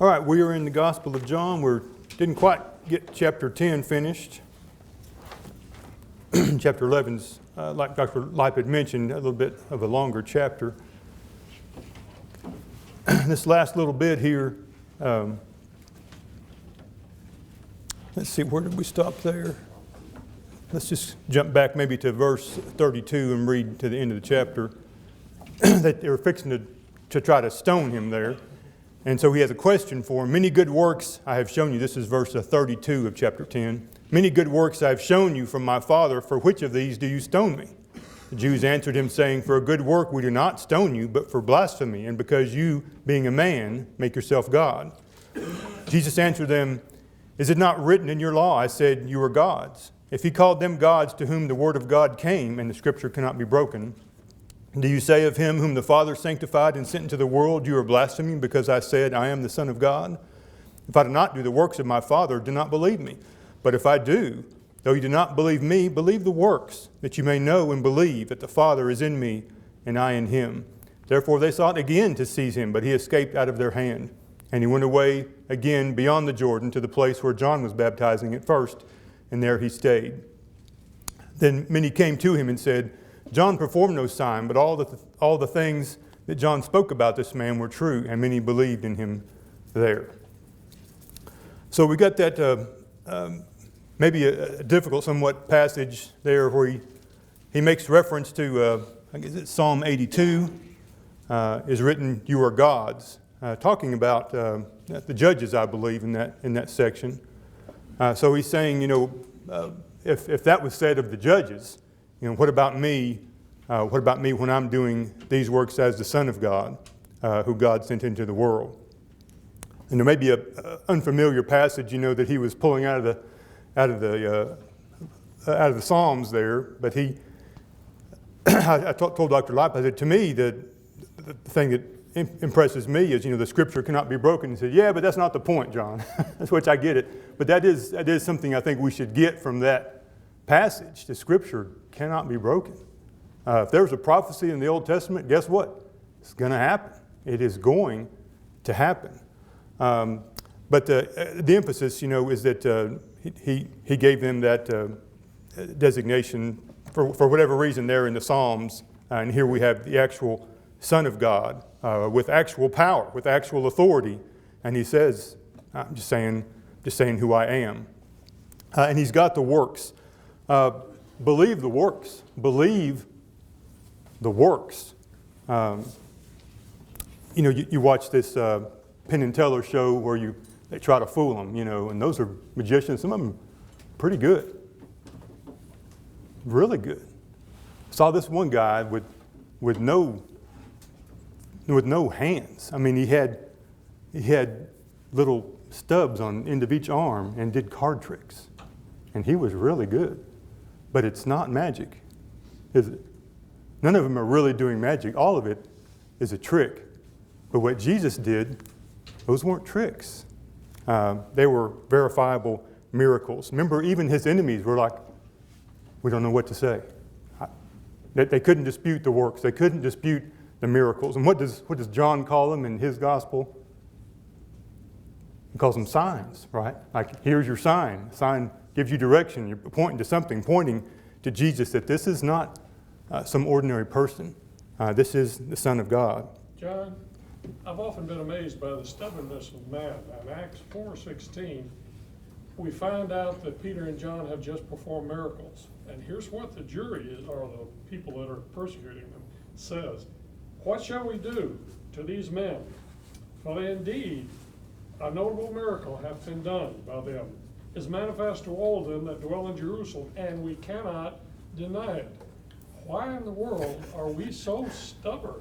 All right, we are in the Gospel of John. We didn't quite get chapter 10 finished. Chapter 11's, like Dr. Lipe had mentioned, a little bit of a longer chapter. This last little bit here, let's see, where did we stop there? Let's just jump back maybe to verse 32 and read to the end of the chapter. That they were fixing to try to stone him there. And so he has a question for him. Many good works I have shown you. This is verse 32 of chapter 10. Many good works I have shown you from my Father. For which of these do you stone me? The Jews answered him, saying, For a good work we do not stone you, but for blasphemy, and because you, being a man, make yourself God. Jesus answered them, Is it not written in your law, I said, you are gods? If he called them gods to whom the word of God came, and the scripture cannot be broken, do you say of him whom the Father sanctified and sent into the world, you are blaspheming because I said, I am the Son of God? If I do not do the works of my Father, do not believe me. But if I do, though you do not believe me, believe the works, that you may know and believe that the Father is in me and I in him. Therefore they sought again to seize him, but he escaped out of their hand. And he went away again beyond the Jordan to the place where John was baptizing at first, and there he stayed. Then many came to him and said, John performed no sign, but all the things that John spoke about this man were true, and many believed in him there. So we got that maybe a difficult somewhat passage there where he makes reference to, I guess it's Psalm 82 is written, you are gods, talking about the judges, I believe, in that section. So he's saying, if that was said of the judges, what about me? What about me when I'm doing these works as the Son of God, who God sent into the world? And there may be an unfamiliar passage, that he was pulling out of the Psalms there. But I told Dr. Lipe, I said, to me, the thing that impresses me is, the Scripture cannot be broken. He said, yeah, but that's not the point, John. That's which I get it. But that is something I think we should get from that passage. The Scripture cannot be broken. If there's a prophecy in the Old Testament, guess what? It's going to happen. It is going to happen. But the emphasis, is that he gave them that designation for whatever reason there in the Psalms. And here we have the actual Son of God with actual power, with actual authority. And he says, I'm just saying who I am. And he's got the works. Believe the works. Believe the works. You watch this Penn and Teller show where they try to fool them, and those are magicians. Some of them pretty good, really good. Saw this one guy with no hands. I mean, he had little stubs on the end of each arm and did card tricks, and he was really good. But it's not magic, is it? None of them are really doing magic. All of it is a trick. But what Jesus did, those weren't tricks. They were verifiable miracles. Remember, even his enemies were like, we don't know what to say. They couldn't dispute the works. They couldn't dispute the miracles. And what does John call them in his gospel? He calls them signs, right? Like, here's your sign. The sign gives you direction. You're pointing to something, pointing to Jesus, that this is not some ordinary person. This is the Son of God. John, I've often been amazed by the stubbornness of man. In Acts 4:16, we find out that Peter and John have just performed miracles. And here's what the jury is, or the people that are persecuting them, says. What shall we do to these men? For indeed, a notable miracle hath been done by them, is manifest to all them that dwell in Jerusalem, and we cannot deny it. Why in the world are we so stubborn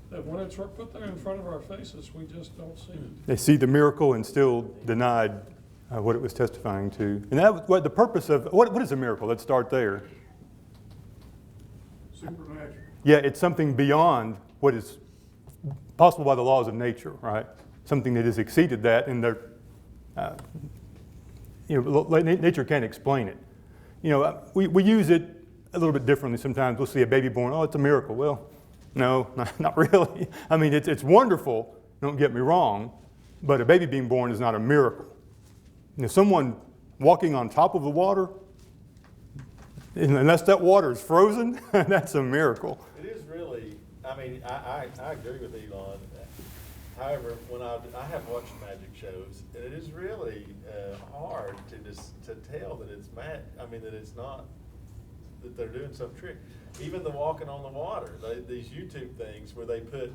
that when it's put there in front of our faces, we just don't see it? They see the miracle and still denied what it was testifying to. And that was what the purpose of, what is a miracle? Let's start there. Supernatural. Yeah, it's something beyond what is possible by the laws of nature, right? Something that has exceeded that, and nature can't explain it. We use it a little bit differently sometimes. We'll see a baby born, it's a miracle. Well, no, not really. I mean, it's wonderful, don't get me wrong, but a baby being born is not a miracle. Someone walking on top of the water, unless that water is frozen, that's a miracle. It is really, I mean, I agree with Elon. However, when I have watched magic shows, and it is really hard to tell that it's that it's not, that they're doing some trick. Even the walking on the water, these YouTube things where they put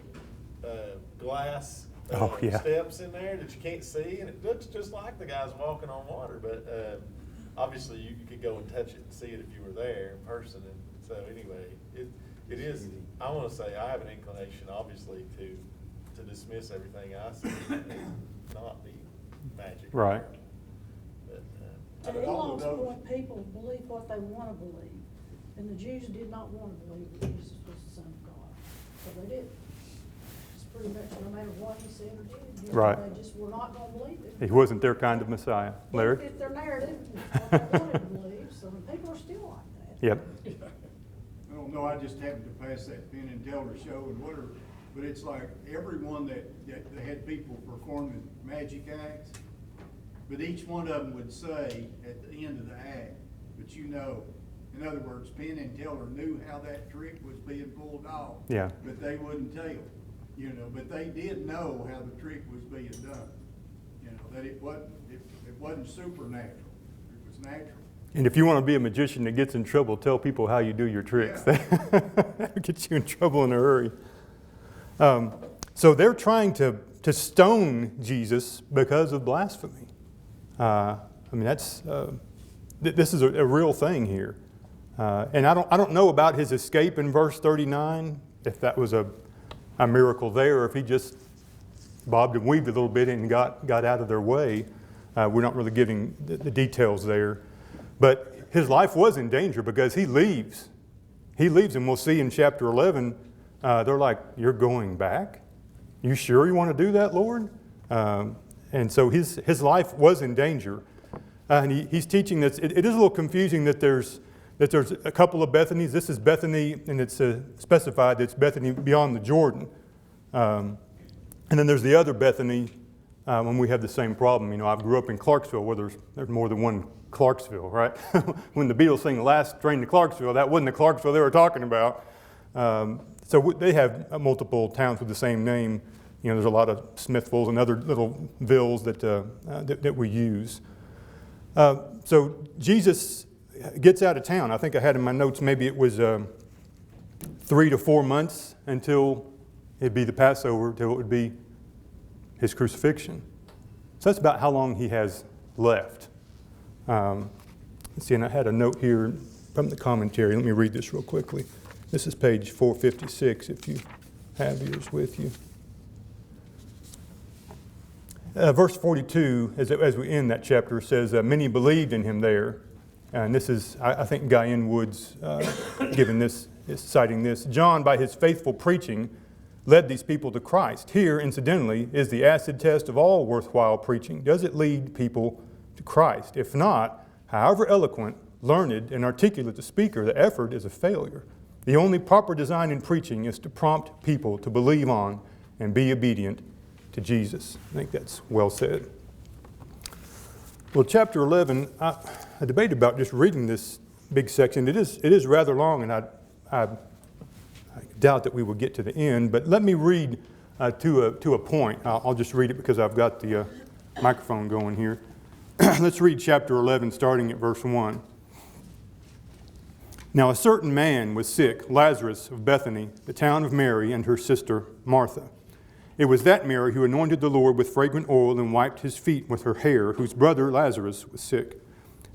glass steps in there that you can't see, and it looks just like the guy's walking on water. But obviously, you could go and touch it and see it if you were there in person. And so anyway, it is. I want to say I have an inclination, obviously, to dismiss everything I see as not the magic. Right. But, To Elon's point, people believe what they want to believe. And the Jews did not want to believe that Jesus was the Son of God. So they did. It's pretty much no matter what he said or did. Right. They just were not going to believe it. He wasn't their kind of Messiah. Larry? They fit their narrative, it's what they wanted to believe, so people are still like that. Yep. I don't know, I just happened to pass that Penn and Teller show and whatever, but it's like everyone that they had people performing magic acts, but each one of them would say at the end of the act, but in other words, Penn and Teller knew how that trick was being pulled off. Yeah. But they wouldn't tell, but they did know how the trick was being done. That it wasn't supernatural, it was natural. And if you want to be a magician that gets in trouble, tell people how you do your tricks. Yeah. That'll get you in trouble in a hurry. So they're trying to stone Jesus because of blasphemy. This is a real thing here. And I don't know about his escape in verse 39, if that was a miracle there, or if he just bobbed and weaved a little bit and got out of their way. We're not really giving the details there. But his life was in danger because he leaves. He leaves, and we'll see in chapter 11, they're like, "You're going back? You sure you want to do that, Lord?" And so his life was in danger. And he's teaching this. It is a little confusing that there's a couple of Bethanies. This is Bethany, and it's specified that it's Bethany beyond the Jordan. And then there's the other Bethany when we have the same problem. I grew up in Clarksville where there's more than one Clarksville, right? When the Beatles sing "The Last Train to Clarksville," that wasn't the Clarksville they were talking about. So they have multiple towns with the same name. There's a lot of Smithvilles and other little villes that we use. So Jesus gets out of town. I think I had in my notes maybe it was 3 to 4 months until it'd be the Passover, till it would be his crucifixion. So that's about how long he has left. Let's see, and I had a note here from the commentary. Let me read this real quickly. This is page 456 if you have yours with you. Verse 42, as we end that chapter, says, "Many believed in him there." And this is, I think, Guy N. Wood's citing this. "John, by his faithful preaching, led these people to Christ." Here, incidentally, is the acid test of all worthwhile preaching. Does it lead people to Christ? If not, however eloquent, learned, and articulate the speaker, the effort is a failure. The only proper design in preaching is to prompt people to believe on and be obedient to Jesus. I think that's well said. Well, chapter 11, I debated about just reading this big section. It is rather long, and I doubt that we will get to the end, but let me read to a point. I'll just read it because I've got the microphone going here. Let's read chapter 11, starting at verse 1. "Now a certain man was sick, Lazarus of Bethany, the town of Mary and her sister Martha. It was that Mary who anointed the Lord with fragrant oil and wiped his feet with her hair, whose brother Lazarus was sick.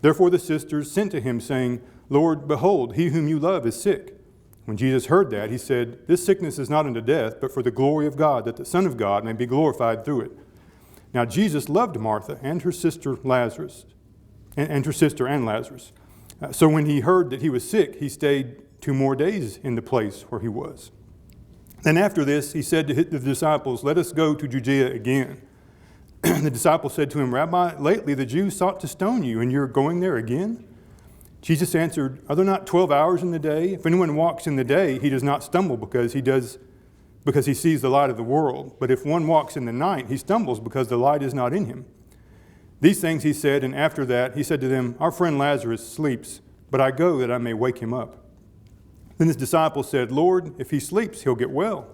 Therefore the sisters sent to him, saying, 'Lord, behold, he whom you love is sick.' When Jesus heard that, he said, 'This sickness is not unto death, but for the glory of God, that the Son of God may be glorified through it.' Now Jesus loved Martha and her sister Lazarus, and her sister and Lazarus. So when he heard that he was sick, he stayed 2 more days in the place where he was. Then after this, he said to the disciples, 'Let us go to Judea again.' The disciples said to him, 'Rabbi, lately the Jews sought to stone you, and you're going there again?' Jesus answered, 'Are there not 12 hours in the day? If anyone walks in the day, he does not stumble because he does because he sees the light of the world. But if one walks in the night, he stumbles because the light is not in him. These things he said, and after that he said to them, Our friend Lazarus sleeps, but I go that I may wake him up. Then his disciples said, Lord, if he sleeps, he'll get well.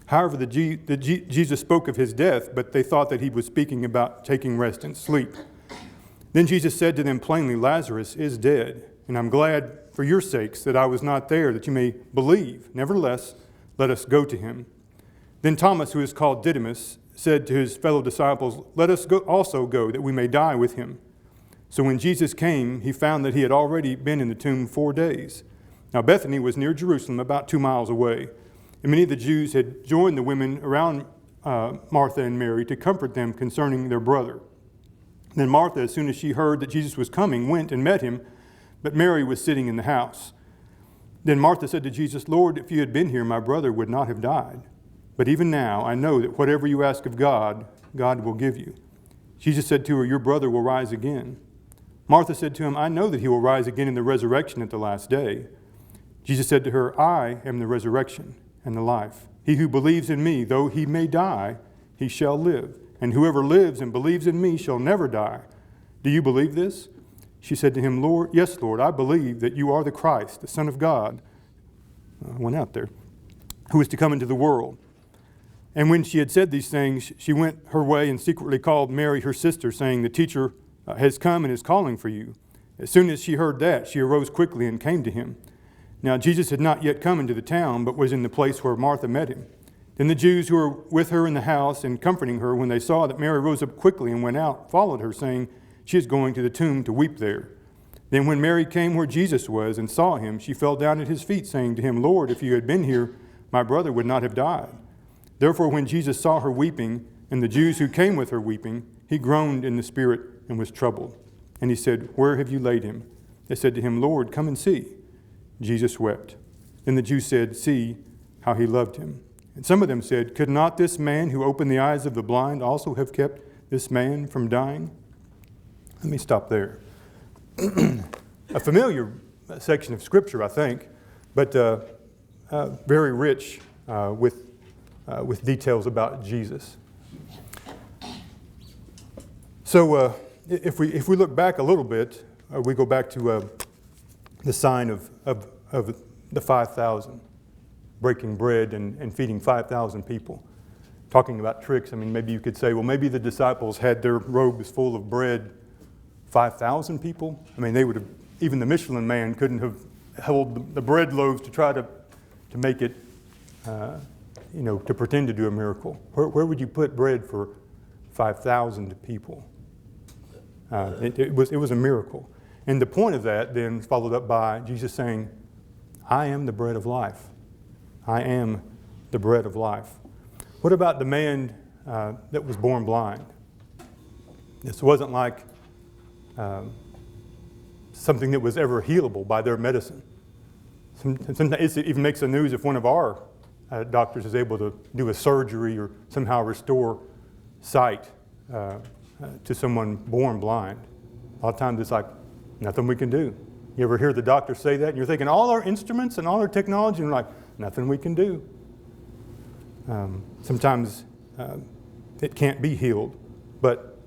However, Jesus spoke of his death, but they thought that he was speaking about taking rest and sleep. Then Jesus said to them plainly, Lazarus is dead, and I'm glad for your sakes that I was not there, that you may believe. Nevertheless, let us go to him. Then Thomas, who is called Didymus, said to his fellow disciples, Let us also go, that we may die with him. So when Jesus came, he found that he had already been in the tomb 4 days. Now Bethany was near Jerusalem, about 2 miles away, and many of the Jews had joined the women around Martha and Mary to comfort them concerning their brother. Then Martha, as soon as she heard that Jesus was coming, went and met him, but Mary was sitting in the house. Then Martha said to Jesus, Lord, if you had been here, my brother would not have died. But even now I know that whatever you ask of God, God will give you. Jesus said to her, Your brother will rise again. Martha said to him, I know that he will rise again in the resurrection at the last day. Jesus said to her, I am the resurrection and the life. He who believes in me, though he may die, he shall live. And whoever lives and believes in me shall never die. Do you believe this? She said to him, Lord, yes, Lord, I believe that you are the Christ, the Son of God. Went out there, who is to come into the world. And when she had said these things, she went her way and secretly called Mary, her sister, saying, The teacher has come and is calling for you. As soon as she heard that, she arose quickly and came to him. Now Jesus had not yet come into the town, but was in the place where Martha met him. Then the Jews who were with her in the house and comforting her, when they saw that Mary rose up quickly and went out, followed her, saying, She is going to the tomb to weep there. Then when Mary came where Jesus was and saw him, she fell down at his feet, saying to him, Lord, if you had been here, my brother would not have died. Therefore when Jesus saw her weeping, and the Jews who came with her weeping, he groaned in the spirit and was troubled. And he said, Where have you laid him? They said to him, Lord, come and see. Jesus wept. Then the Jews said, See how he loved him. And some of them said, Could not this man who opened the eyes of the blind also have kept this man from dying? Let me stop there. A familiar section of Scripture, I think, but very rich with details about Jesus. So if we look back a little bit, we go back to the sign of the 5,000, breaking bread and feeding 5,000 people. Talking about tricks, I mean, maybe you could say, well, maybe the disciples had their robes full of bread, 5,000 people. I mean, they would have, even the Michelin man couldn't have held the bread loaves to try to make it, to pretend to do a miracle. Where would you put bread for 5,000 people? It was a miracle. And the point of that then is followed up by Jesus saying, I am the bread of life. I am the bread of life. What about the man that was born blind? This wasn't like something that was ever healable by their medicine. Sometimes it even makes the news if one of our doctors is able to do a surgery or somehow restore sight to someone born blind. A lot of times it's like, nothing we can do. You ever hear the doctor say that? And you're thinking, all our instruments and all our technology, and you're like, nothing we can do. Sometimes it can't be healed. But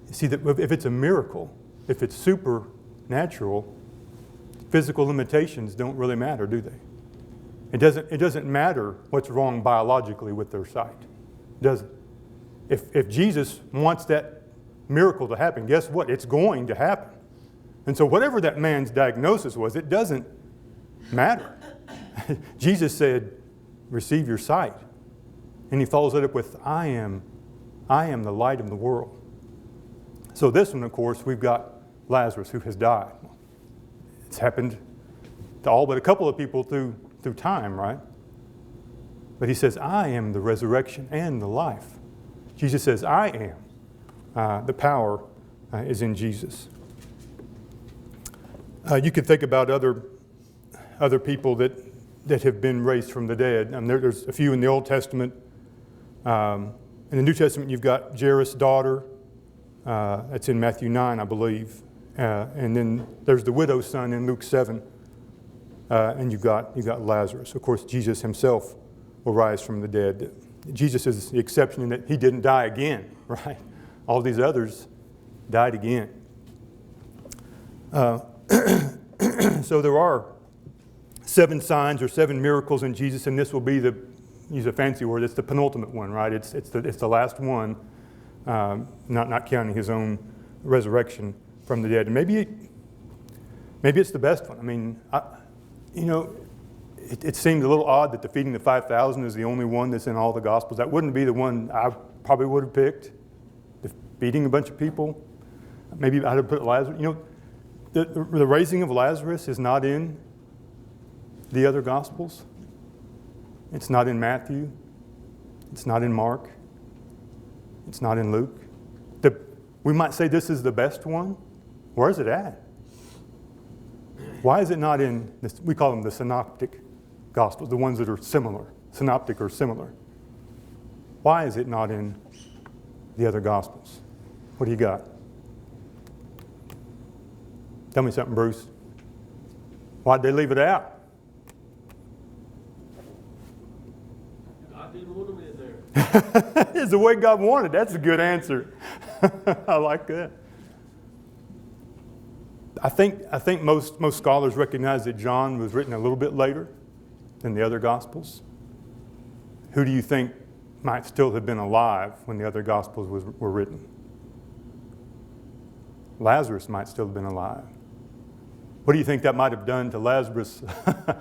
you see, that if it's a miracle, if it's supernatural, physical limitations don't really matter, do they? It doesn't matter what's wrong biologically with their sight. It doesn't. If Jesus wants that miracle to happen, guess what? It's going to happen. And so whatever that man's diagnosis was, it doesn't matter. Jesus said, receive your sight. And he follows it up with, I am the light of the world. So this one, of course, we've got Lazarus who has died. It's happened to all but a couple of people through time, right? But he says, I am the resurrection and the life. Jesus says, I am. The power is in Jesus. You could think about other people that have been raised from the dead. There's a few in the Old Testament. In the New Testament, you've got Jairus' daughter. That's in Matthew 9, I believe. And then there's the widow's son in Luke 7. And you've got Lazarus. Of course, Jesus himself will rise from the dead. Jesus is the exception in that he didn't die again, right? All these others died again. So there are 7 signs or 7 miracles in Jesus, and this will be use a fancy word, it's the penultimate one, right? It's the last one, not counting his own resurrection from the dead. And maybe it's the best one. I mean, it seems a little odd that the feeding the 5,000 is the only one that's in all the Gospels. That wouldn't be the one I probably would have picked. The feeding a bunch of people. Maybe I'd have put Lazarus. The raising of Lazarus is not in the other Gospels. It's not in Matthew. It's not in Mark. It's not in Luke. We might say this is the best one. Where is it at? Why is it not in, we call them the synoptic Gospels, the ones that are similar, synoptic or similar. Why is it not in the other Gospels? What do you got? Tell me something, Bruce. Why'd they leave it out? I didn't want them in there. It's the way God wanted. That's a good answer. I like that. I think most scholars recognize that John was written a little bit later than the other Gospels. Who do you think might still have been alive when the other Gospels were written? Lazarus might still have been alive. What do you think that might have done to Lazarus'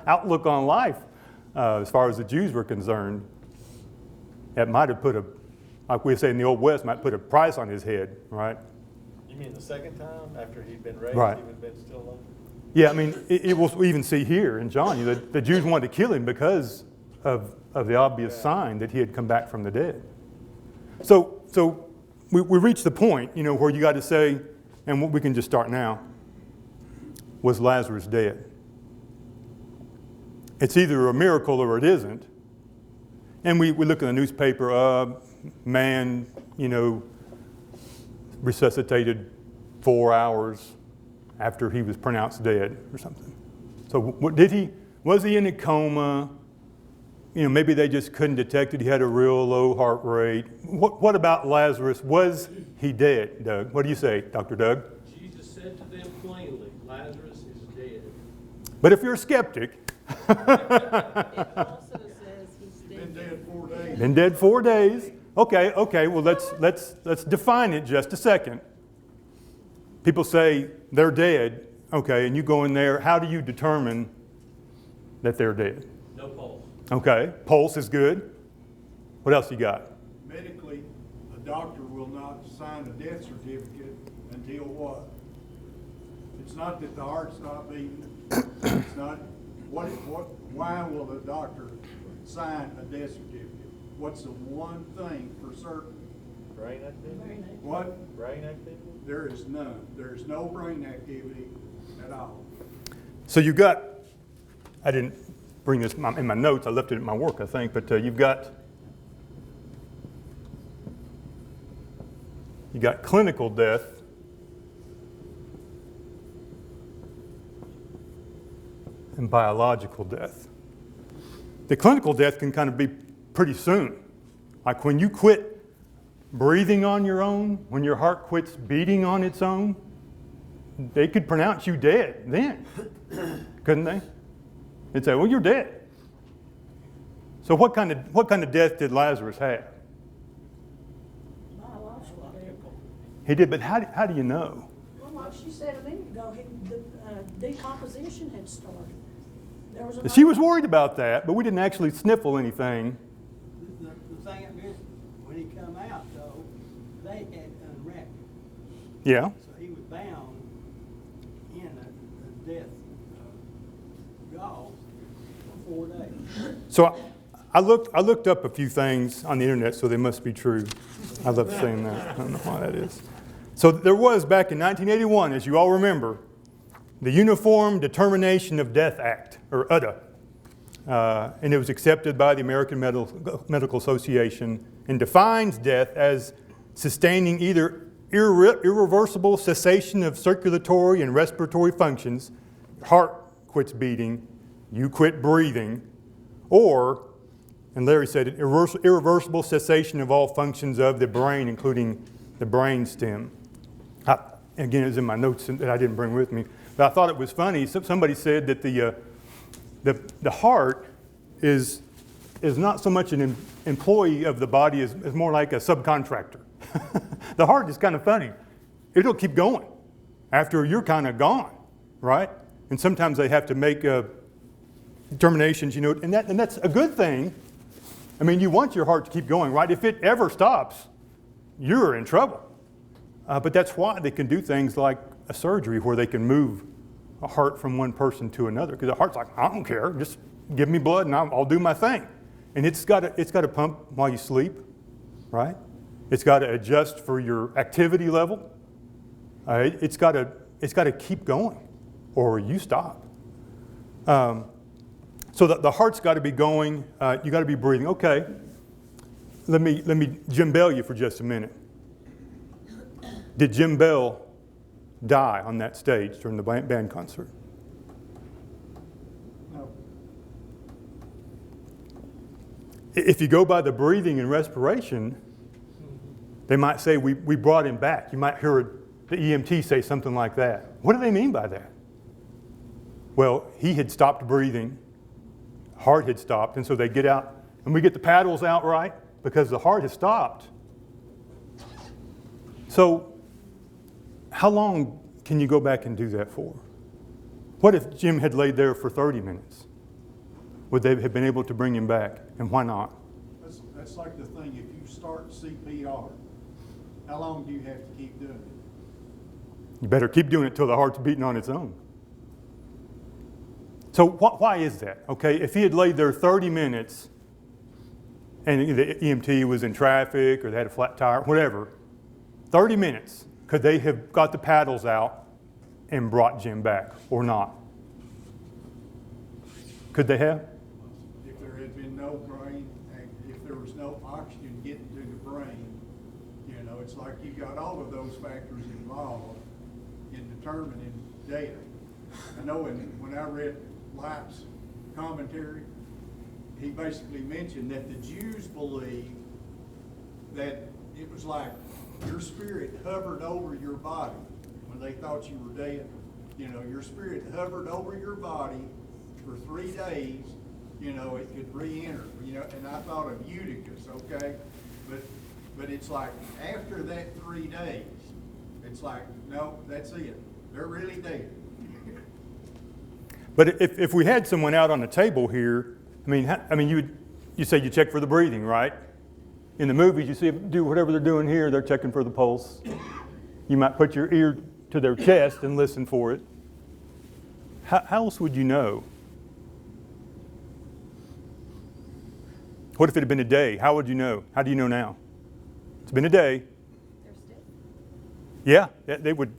outlook on life as far as the Jews were concerned? It might have put like we say in the Old West, might put a price on his head, right? You mean the second time after he'd been raised, Right. he would have been still alive? Yeah, I mean, we even see here in John, the Jews wanted to kill him because of the obvious sign that he had come back from the dead. So we reach the point, where you got to say, and we can just start now, was Lazarus dead? It's either a miracle or it isn't. And we look in the newspaper, man, resuscitated 4 hours after he was pronounced dead or something. So was he in a coma? Maybe they just couldn't detect it. He had a real low heart rate. What about Lazarus? Was he dead, Doug? What do you say, Dr. Doug? Jesus said to them plainly, Lazarus is dead. But if you're a skeptic, It also says he's Been dead. dead 4 days. been dead 4 days. Okay, well let's define it just a second. People say they're dead, okay, and you go in there, how do you determine that they're dead? No pulse. Okay, pulse is good. What else you got? Medically, a doctor will not sign a death certificate until what? It's not that the heart's not beating. It's not, why will the doctor sign a death certificate? What's the one thing for certain? Brain activity? What? Brain activity? There is none. There is no brain activity at all. So you got, I didn't bring this in my notes, I left it at my work, I think, but you got clinical death, and biological death. The clinical death can kind of be pretty soon. Like when you quit breathing on your own, when your heart quits beating on its own, they could pronounce you dead then, couldn't they? They'd say, well, you're dead. So what kind of death did Lazarus have? Biological death. He did, but how do you know? Well, like she said a minute ago, the decomposition had started. There was She was worried about that, but we didn't actually sniffle anything. The thing is, when he come out though, they had unwrapped him. Yeah. So he was bound in the death gauze for 4 days. So I looked up a few things on the internet, so they must be true. I love saying that. I don't know why that is. So there was, back in 1981, as you all remember, the Uniform Determination of Death Act, or UDA. And it was accepted by the American Medical Association and defines death as sustaining either irreversible cessation of circulatory and respiratory functions, heart quits beating, you quit breathing, or And Larry said it, irreversible cessation of all functions of the brain, including the brain stem. Again, it was in my notes that I didn't bring with me. But I thought it was funny. Somebody said that the heart is not so much an employee of the body as more like a subcontractor. The heart is kind of funny. It'll keep going after you're kind of gone, right? And sometimes they have to make determinations, and that's a good thing. I mean, you want your heart to keep going, right? If it ever stops, you're in trouble. But that's why they can do things like a surgery where they can move a heart from one person to another. Because the heart's like, I don't care, just give me blood and I'll do my thing. And it's got to pump while you sleep, right? It's got to adjust for your activity level. It's got to keep going, or you stop. So the heart's got to be going. You got to be breathing. Okay. Let me Jim Bell you for just a minute. Did Jim Bell die on that stage during the band concert? No. If you go by the breathing and respiration, they might say we brought him back. You might hear the EMT say something like that. What do they mean by that? Well, he had stopped breathing, heart had stopped, and so they get out, and we get the paddles out right because the heart has stopped. So how long can you go back and do that for? What if Jim had laid there for 30 minutes? Would they have been able to bring him back? And why not? That's like the thing, if you start CPR, how long do you have to keep doing it? You better keep doing it till the heart's beating on its own. So why is that? Okay, if he had laid there 30 minutes and the EMT was in traffic or they had a flat tire, whatever, 30 minutes, could they have got the paddles out and brought Jim back or not? Could they have? If there had been no brain, if there was no oxygen getting to the brain, it's like you got all of those factors involved in determining death. I know when I read Light's commentary, he basically mentioned that the Jews believed that it was like your spirit hovered over your body when they thought you were dead. Your spirit hovered over your body for 3 days, it could re-enter, and I thought of Eutychus, okay? But it's like after that 3 days, it's like, no, that's it. They're really dead. But if we had someone out on the table here, you say you check for the breathing, right? In the movies, you see them do whatever they're doing here, they're checking for the pulse. You might put your ear to their chest and listen for it. How else would you know? What if it had been a day? How would you know? How do you know now? It's been a day. They're still. Yeah, they would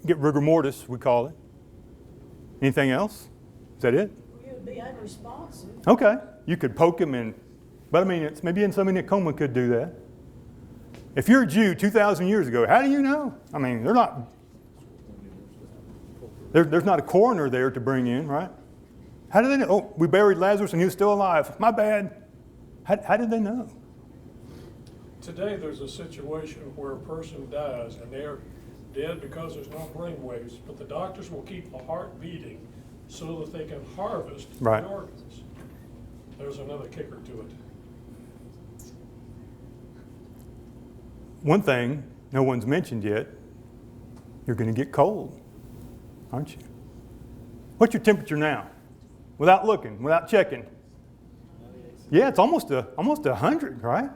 get rigor mortis, we call it. Anything else? Is that it? You would be unresponsive. Okay. You could poke them in, but it's maybe somebody in a coma could do that. If you're a Jew 2,000 years ago, how do you know? There's not a coroner there to bring in, right? How do they know? Oh, we buried Lazarus and he was still alive. My bad. How did they know? Today, there's a situation where a person dies and they're dead because there's no brain waves, but the doctors will keep the heart beating so that they can harvest Right. the organs. There's another kicker to it. One thing no one's mentioned yet, you're going to get cold, aren't you? What's your temperature now? Without looking, without checking. Yeah, it's almost 100, right?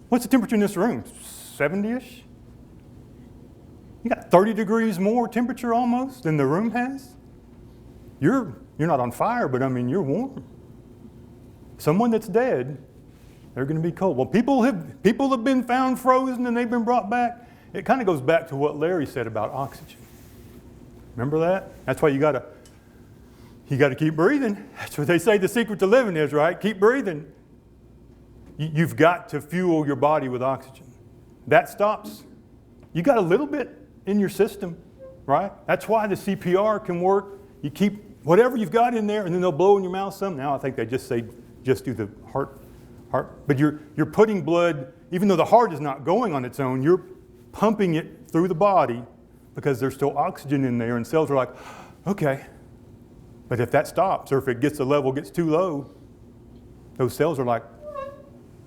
What's the temperature in this room? 70-ish? You got 30 degrees more temperature almost than the room has? You're not on fire, but you're warm. Someone that's dead, they're going to be cold. Well, people have been found frozen and they've been brought back. It kind of goes back to what Larry said about oxygen. Remember that? That's why you got to keep breathing. That's what they say the secret to living is, right? Keep breathing. You've got to fuel your body with oxygen. That stops. You got a little bit in your system, right? That's why the CPR can work. You keep whatever you've got in there, and then they'll blow in your mouth some. Now I think they just say, just do the heart But you're putting blood, even though the heart is not going on its own, you're pumping it through the body because there's still oxygen in there, and cells are like, okay. But if that stops, or if it gets, the level gets too low, those cells are like,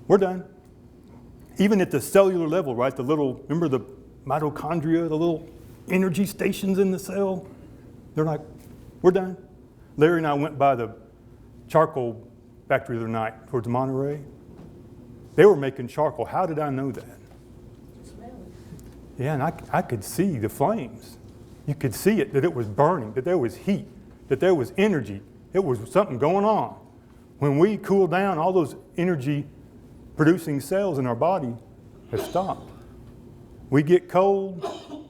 we're done. Even at the cellular level, right? The little, remember the mitochondria, the little energy stations in the cell? They're like, we're done. Larry and I went by the charcoal factory the other night towards Monterey. They were making charcoal. How did I know that? Smell it. Yeah, and I could see the flames. You could see it, that it was burning, that there was heat, that there was energy. It was something going on. When we cool down, all those energy producing cells in our body have stopped. We get cold,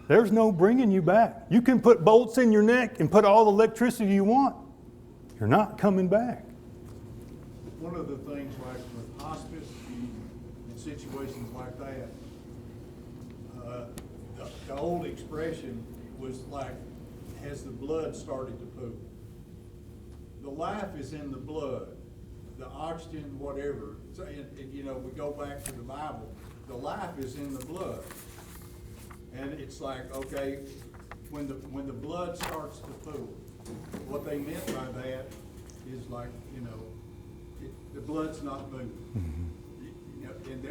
there's no bringing you back. You can put bolts in your neck and put all the electricity you want. You're not coming back. One of the things like with hospice and situations like that, the old expression was like, has the blood started to poop? The life is in the blood, the oxygen, whatever. So, you know, we go back to the Bible, the life is in the blood. And it's like, okay, when the blood starts to pool, what they meant by that is like, you know, the blood's not moving. Mm-hmm. You know, and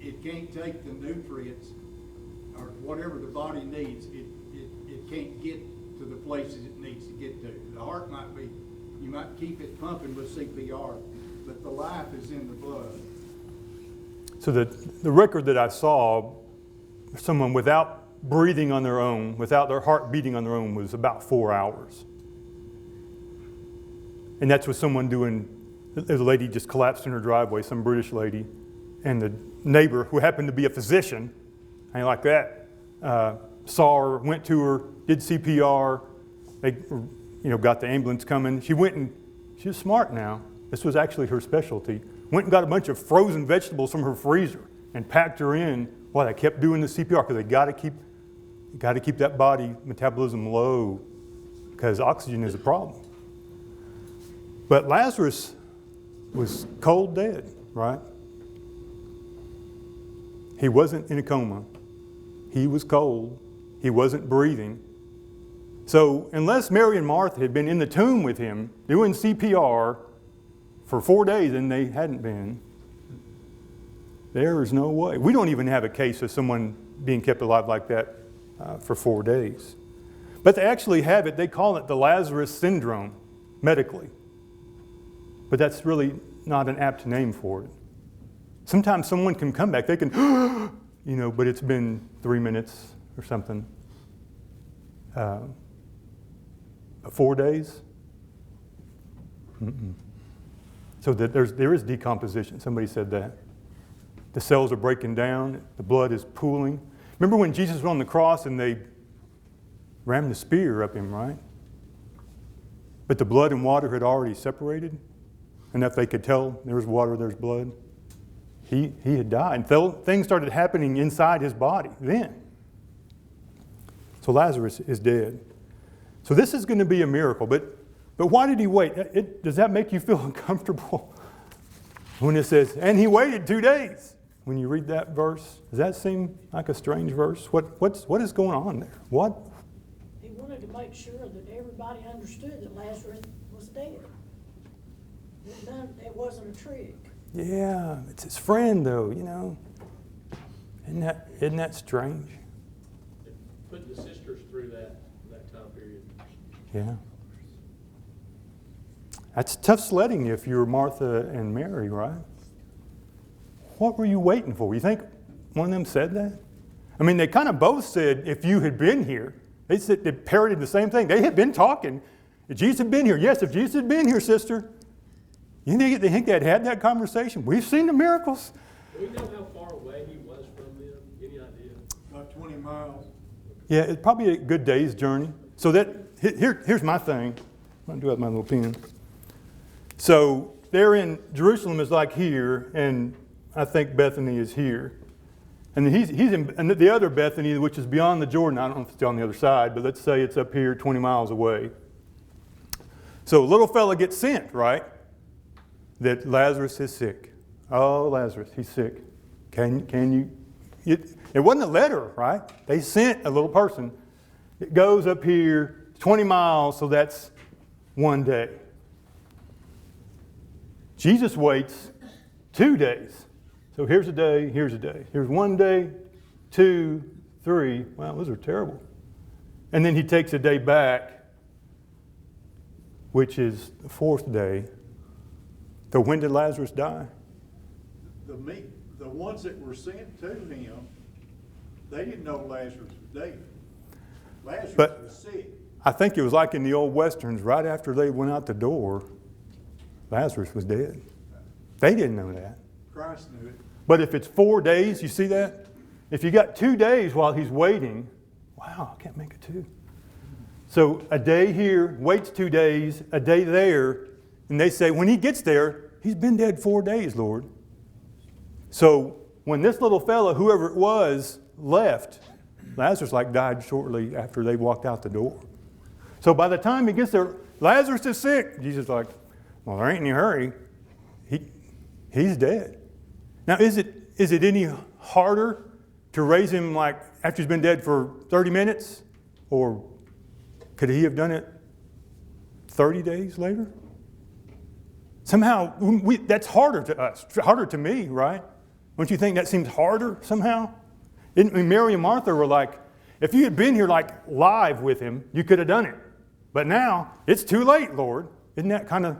it can't take the nutrients or whatever the body needs. It can't get to the places it needs to get to. The heart might be, you might keep it pumping with CPR, but the life is in the blood. So the record that I saw, someone without breathing on their own, without their heart beating on their own, was about 4 hours. And that's with someone doing, there's a lady just collapsed in her driveway, some British lady, and the neighbor, who happened to be a physician, ain't like that, saw her, went to her, did CPR, they, you know, got the ambulance coming. She went and, she was smart now. This was actually her specialty. Went and got a bunch of frozen vegetables from her freezer and packed her in while they kept doing the CPR, because they got to keep that body metabolism low, because oxygen is a problem. But Lazarus was cold dead, right? He wasn't in a coma. He was cold. He wasn't breathing. So unless Mary and Martha had been in the tomb with him doing CPR for 4 days, and they hadn't been, there is no way. We don't even have a case of someone being kept alive like that for 4 days. But they actually have it. They call it the Lazarus syndrome medically. But that's really not an apt name for it. Sometimes someone can come back. They can, you know, but it's been 3 minutes or something. 4 days? Mm-mm. So that there is decomposition. Somebody said that. The cells are breaking down. The blood is pooling. Remember when Jesus was on the cross and they rammed the spear up him, right? But the blood and water had already separated. Enough they could tell there's water, there's blood. He had died. And things started happening inside his body then. So Lazarus is dead. So this is going to be a miracle. But why did he wait? Does that make you feel uncomfortable? When it says, and he waited 2 days. When you read that verse, does that seem like a strange verse? What is going on there? What? He wanted to make sure that everybody understood that Lazarus was dead. It wasn't a trick. Yeah, it's his friend though, you know. Isn't that strange? Putting the sisters through that time period. Yeah. That's tough sledding if you were Martha and Mary, right? What were you waiting for? You think one of them said that? I mean, they kind of both said, if you had been here. They parroted the same thing. They had been talking. If Jesus had been here. Yes, if Jesus had been here, sister. You think they think they'd had that conversation? We've seen the miracles. Do we know how far away he was from them? Any idea? About 20 miles. Yeah, it's probably a good day's journey. So here's my thing. I'm going to do it with my little pen. So they're in, Jerusalem is like here, and I think Bethany is here. And he's in and the other Bethany, which is beyond the Jordan. I don't know if it's on the other side, but let's say it's up here 20 miles away. So a little fella gets sent, right? That Lazarus is sick. Oh, Lazarus, he's sick. Can you? It wasn't a letter, right? They sent a little person. It goes up here 20 miles, so that's 1 day. Jesus waits 2 days. So here's a day, here's a day. Here's 1 day, 2, 3. Wow, those are terrible. And then he takes a day back, which is the 4th day. So when did Lazarus die? The ones that were sent to him, they didn't know Lazarus was dead. Lazarus But- was sick. I think it was like in the old Westerns, right after they went out the door, Lazarus was dead. They didn't know that. Christ knew it. But if it's 4 days, you see that? If you got 2 days while he's waiting, wow, I can't make it 2. So a day here, waits 2 days, a day there, and they say when he gets there, he's been dead 4 days, Lord. So when this little fella, whoever it was, left, Lazarus died shortly after they walked out the door. So by the time he gets there, Lazarus is sick. Jesus is like, well, there ain't any hurry. He's dead. Now, is it any harder to raise him after he's been dead for 30 minutes? Or could he have done it 30 days later? Somehow, that's harder to us, harder to me, right? Don't you think that seems harder somehow? Mary and Martha were like, if you had been here live with him, you could have done it. But now, it's too late, Lord. Isn't that kind of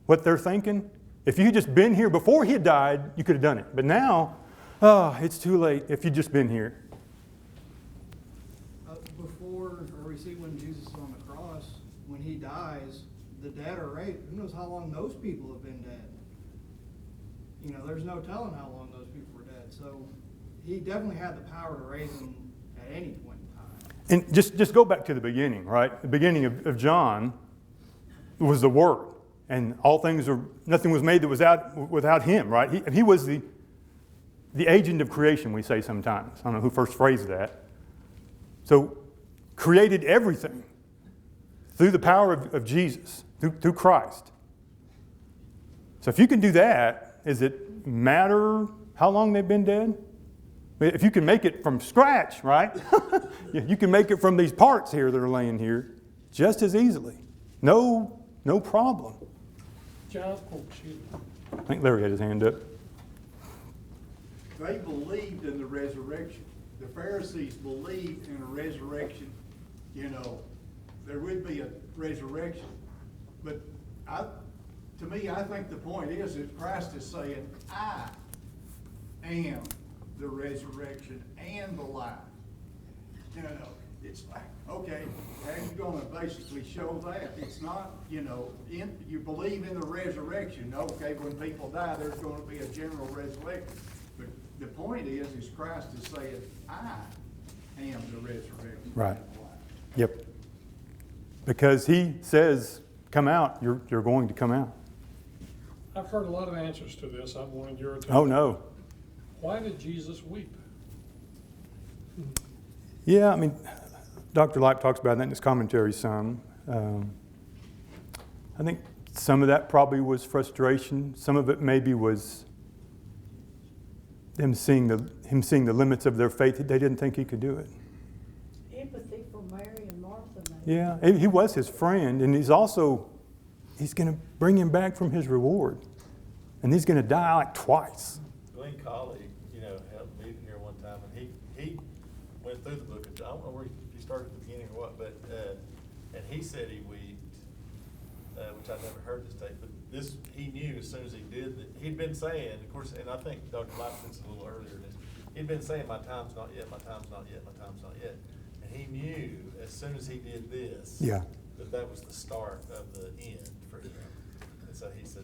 what they're thinking? If you had just been here before he had died, you could have done it. But now, it's too late if you'd just been here. Or we see when Jesus is on the cross, when he dies, the dead are raised. Who knows how long those people have been dead? You know, there's no telling how long those people were dead. So he definitely had the power to raise them at any point in time. And just go back to the beginning, right? The beginning of John was the Word. And nothing was made that was without him, right? He was the agent of creation, we say sometimes. I don't know who first phrased that. So created everything through the power of Jesus, through Christ. So if you can do that, does it matter how long they've been dead? If you can make it from scratch, right? You can make it from these parts here that are laying here just as easily. No problem. John, oh, excuse me. I think Larry had his hand up. They believed in the resurrection. The Pharisees believed in a resurrection. You know, there would be a resurrection. But to me, I think the point is that Christ is saying, I am the resurrection and the life. You know, it's like, okay, how are you going to basically show that? It's not, you believe in the resurrection. Okay, when people die, there's going to be a general resurrection. But the point is Christ is saying, I am the resurrection. Right. Yep. Because he says, come out, you're going to come out. I've heard a lot of answers to this. I wanted your attention. Oh, no. Why did Jesus weep? Yeah, Dr. Light talks about that in his commentary some. I think some of that probably was frustration. Some of it maybe was him seeing the limits of their faith. They didn't think he could do it. Empathy for Mary and Martha, maybe. Yeah, he was his friend, and he's going to bring him back from his reward. And he's going to die twice. Glenn Colley, helped me here one time, and he went through the book. I don't know where he started at the beginning or what, but and he said he wept, which I never heard this take, but this he knew as soon as he did that he'd been saying, of course, and I think Dr. Light said this a little earlier in this, he'd been saying, my time's not yet, my time's not yet, my time's not yet. And he knew as soon as he did this, Yeah. that was the start of the end for him. And so he said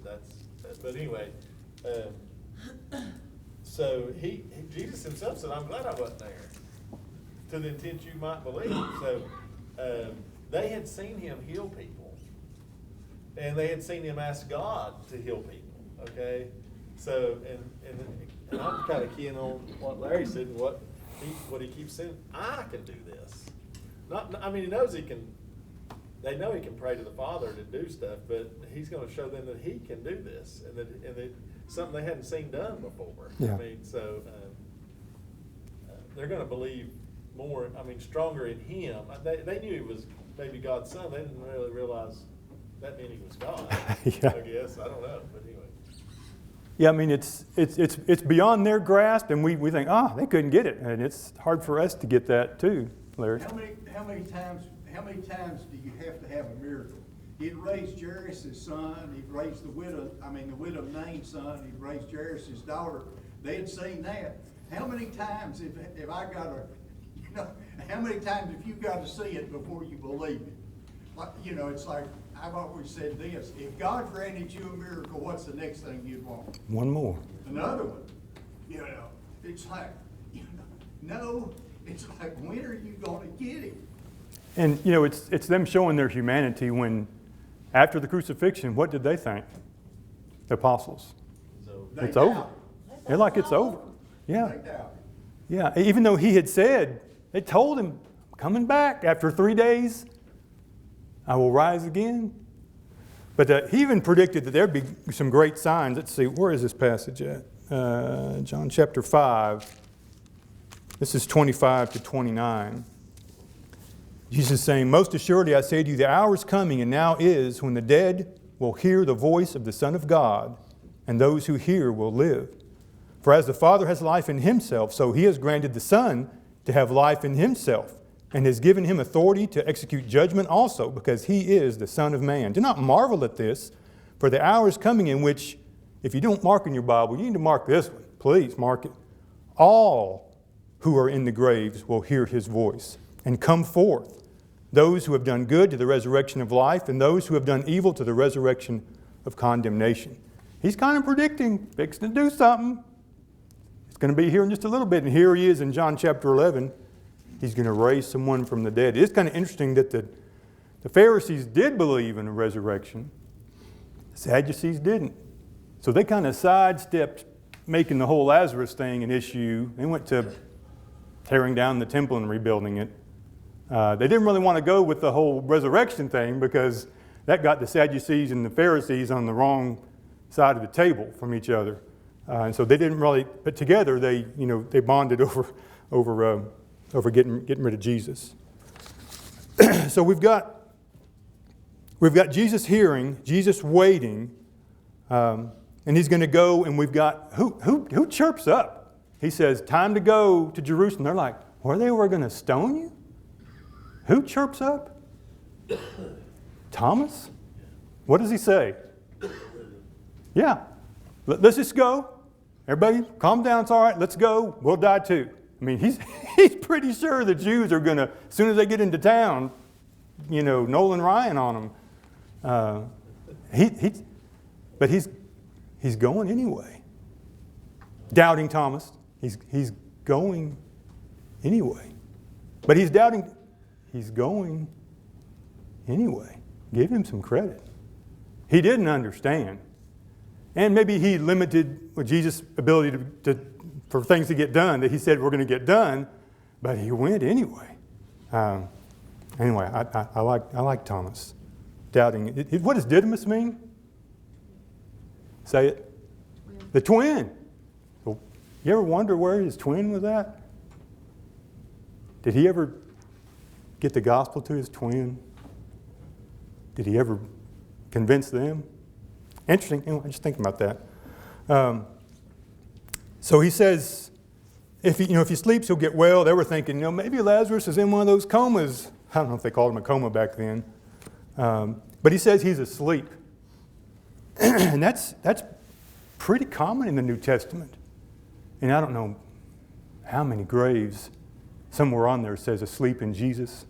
but anyway, so Jesus himself said, I'm glad I wasn't there, to the intent you might believe. So they had seen him heal people, and they had seen him ask God to heal people. Okay, so and I'm kind of keying on what Larry said and what he keeps saying. I can do this. He knows he can. They know he can pray to the Father to do stuff, but he's going to show them that he can do this, and that something they hadn't seen done before. Yeah. I mean, so they're going to believe more, I mean, stronger in him. They knew he was maybe God's son. They didn't really realize that meant he was God. Yeah. I guess. I don't know. But anyway. Yeah, I mean, it's beyond their grasp, and we think, they couldn't get it. And it's hard for us to get that too, Larry. How many times do you have to have a miracle? He'd raised Jairus' son, he'd raised the widow of Nain's son, he'd raised Jairus' daughter. They had seen that. How many times if I got how many times have you got to see it before you believe it? Like, it's like, I've always said this, if God granted you a miracle, what's the next thing you'd want? One more. Another one. It's like, no, it's like, when are you going to get it? And, it's them showing their humanity when, after the crucifixion, what did they think? The apostles. So They It's over. doubt. They're like, it's over. Yeah. They doubt. Yeah. Even though he had said, they told him, coming back after 3 days, I will rise again. But he even predicted that there'd be some great signs. Let's see, where is this passage at? John chapter 5. This is 25 to 29. Jesus is saying, most assuredly I say to you, the hour is coming and now is when the dead will hear the voice of the Son of God, and those who hear will live. For as the Father has life in himself, so he has granted the Son to have life in himself, and has given him authority to execute judgment also, because he is the Son of Man. Do not marvel at this, for the hour is coming in which, if you don't mark in your Bible, you need to mark this one. Please mark it. All who are in the graves will hear his voice and come forth. Those who have done good to the resurrection of life, and those who have done evil to the resurrection of condemnation. He's kind of predicting, fixing to do something. It's going to be here in just a little bit. And here he is in John chapter 11. He's going to raise someone from the dead. It's kind of interesting that the Pharisees did believe in a resurrection. The Sadducees didn't. So they kind of sidestepped making the whole Lazarus thing an issue. They went to tearing down the temple and rebuilding it. They didn't really want to go with the whole resurrection thing because that got the Sadducees and the Pharisees on the wrong side of the table from each other. And so they didn't really, but together they bonded over getting rid of Jesus. So we've got Jesus hearing, Jesus waiting, and he's going to go, and we've got, who chirps up? He says, time to go to Jerusalem. They're like, were they going to stone you? Who chirps up? Thomas? What does he say? Yeah, let's just go. Everybody, calm down, it's all right, let's go. We'll die too. I mean, he's pretty sure the Jews are going to, as soon as they get into town, Nolan Ryan on them. But he's going anyway. Doubting Thomas, he's going anyway. But he's doubting, he's going anyway. Give him some credit. He didn't understand. And maybe he limited Jesus' ability for things to get done, that he said we're going to get done, but he went anyway. Anyway, I like Thomas. Doubting. What does Didymus mean? Say it. The twin. So, you ever wonder where his twin was at? Did he ever get the gospel to his twin? Did he ever convince them? Interesting. Anyway, I'm just thinking about that. So he says, if he sleeps, he'll get well. They were thinking, maybe Lazarus is in one of those comas. I don't know if they called him a coma back then. But he says he's asleep. And that's pretty common in the New Testament. And I don't know how many graves somewhere on there says asleep in Jesus.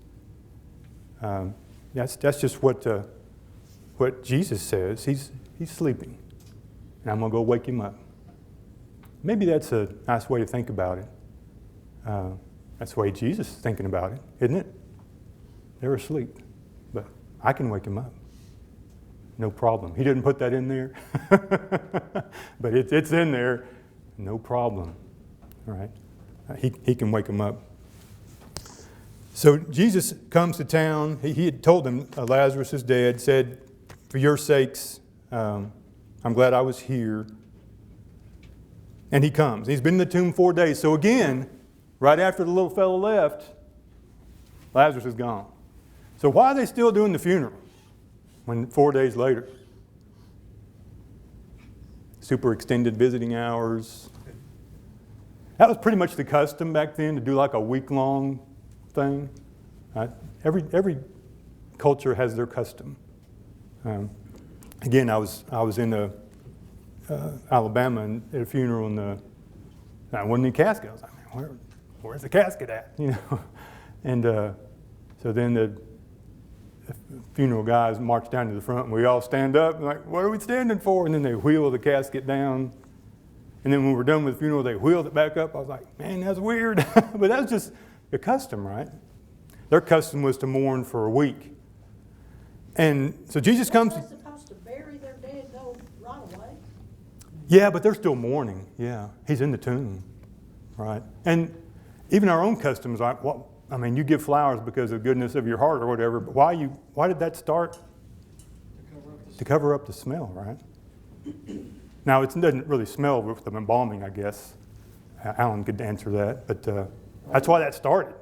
That's just what Jesus says. He's sleeping. And I'm going to go wake him up. Maybe that's a nice way to think about it. That's the way Jesus is thinking about it, isn't it? They're asleep, but I can wake him up. No problem. He didn't put that in there, but it's in there. No problem. All right? He can wake him up. So Jesus comes to town. He had told them Lazarus is dead, said, for your sakes, I'm glad I was here, And he comes. He's been in the tomb 4 days. So again, right after the little fellow left, Lazarus is gone. So why are they still doing the funeral when 4 days later? Super extended visiting hours. That was pretty much the custom back then, to do like a week-long thing. Right? Every culture has their custom. Again, I was in Alabama and at a funeral, and I wasn't in a casket. I was like, man, where's the casket at? You know, and so then the funeral guys march down to the front, and we all stand up, and like, what are we standing for? And then they wheel the casket down. And then when we're done with the funeral, they wheeled it back up. I was like, man, that's weird. But that's just a custom, right? Their custom was to mourn for a week. And so Jesus comes. They're supposed to bury their dead though right away. Yeah, but they're still mourning. Yeah, he's in the tomb, right? And even our own customs, like, well, I mean, you give flowers because of the goodness of your heart or whatever, but why did that start? To cover up the smell, right? Now, it doesn't really smell with the embalming, I guess. Alan could answer that, but that's why that started.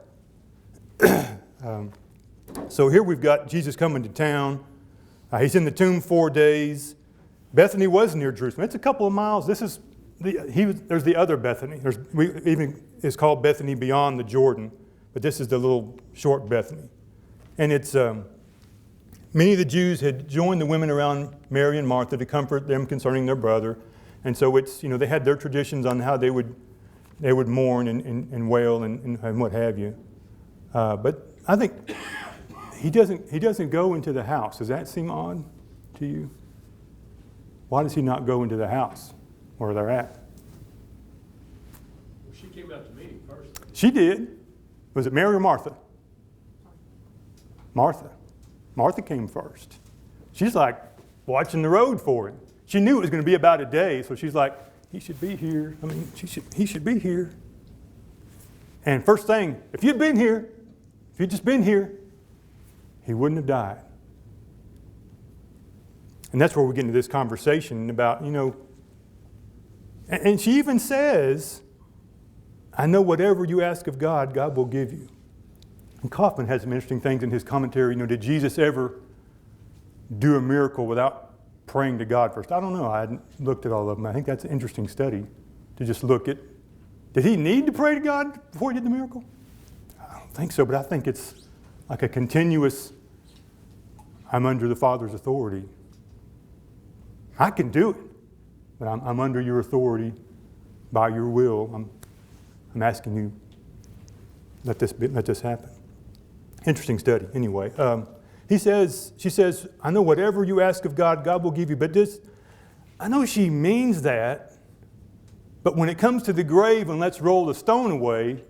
So here we've got Jesus coming to town. He's in the tomb 4 days. Bethany was near Jerusalem. It's a couple of miles. There's the other Bethany. It's called Bethany beyond the Jordan, but this is the little short Bethany. And it's many of the Jews had joined the women around Mary and Martha to comfort them concerning their brother. And so it's, they had their traditions on how they would mourn and wail and what have you. But I think he doesn't go into the house. Does that seem odd to you? Why does he not go into the house where they're at? Well, she came out to meet him first. She did. Was it Mary or Martha? Martha. Martha came first. She's like watching the road for him. She knew it was going to be about a day, so she's like, he should be here. I mean, he should be here. And first thing, if you'd just been here, he wouldn't have died. And that's where we get into this conversation about, and she even says, I know whatever you ask of God, God will give you. And Kaufman has some interesting things in his commentary. Did Jesus ever do a miracle without praying to God first? I don't know. I hadn't looked at all of them. I think that's an interesting study to just look at. Did he need to pray to God before he did the miracle? I don't think so, but I think it's like a continuous, I'm under the Father's authority. I can do it, but I'm under your authority by your will. I'm asking you, let this happen. Interesting study, anyway. She says, I know whatever you ask of God, God will give you. But I know she means that, but when it comes to the grave and let's roll the stone away,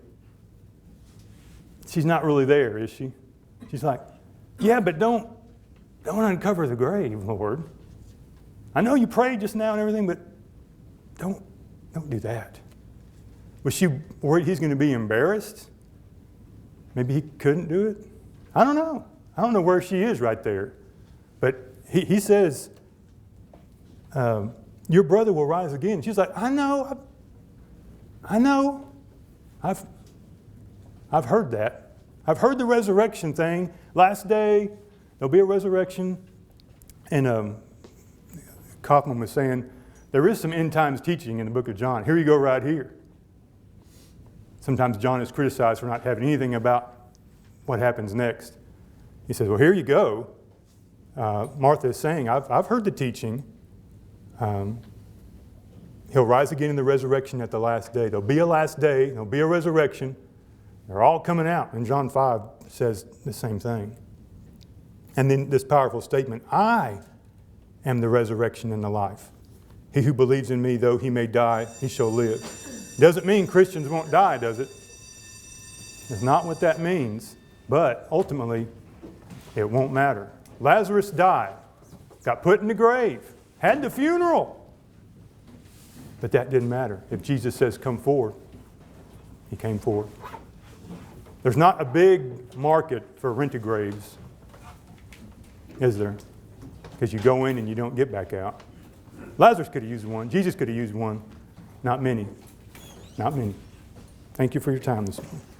she's not really there, is she? She's like, yeah, but don't uncover the grave, Lord. I know you prayed just now and everything, but don't do that. Was she worried he's going to be embarrassed? Maybe he couldn't do it? I don't know. I don't know where she is right there. But he says, your brother will rise again. She's like, I know. I've heard that. I've heard the resurrection thing. Last day, there'll be a resurrection. And Kaufman was saying, there is some end times teaching in the book of John. Here you go right here. Sometimes John is criticized for not having anything about what happens next. He says, well, here you go. Martha is saying, I've heard the teaching. He'll rise again in the resurrection at the last day. There'll be a last day. There'll be a resurrection. They're all coming out. And John 5 says the same thing. And then this powerful statement, I am the resurrection and the life. He who believes in me, though he may die, he shall live. Doesn't mean Christians won't die, does it? It's not what that means. But ultimately, it won't matter. Lazarus died, got put in the grave, had the funeral. But that didn't matter. If Jesus says, come forward, he came forward. There's not a big market for rent-a-graves, is there? Because you go in and you don't get back out. Lazarus could have used one. Jesus could have used one. Not many. Not many. Thank you for your time this morning.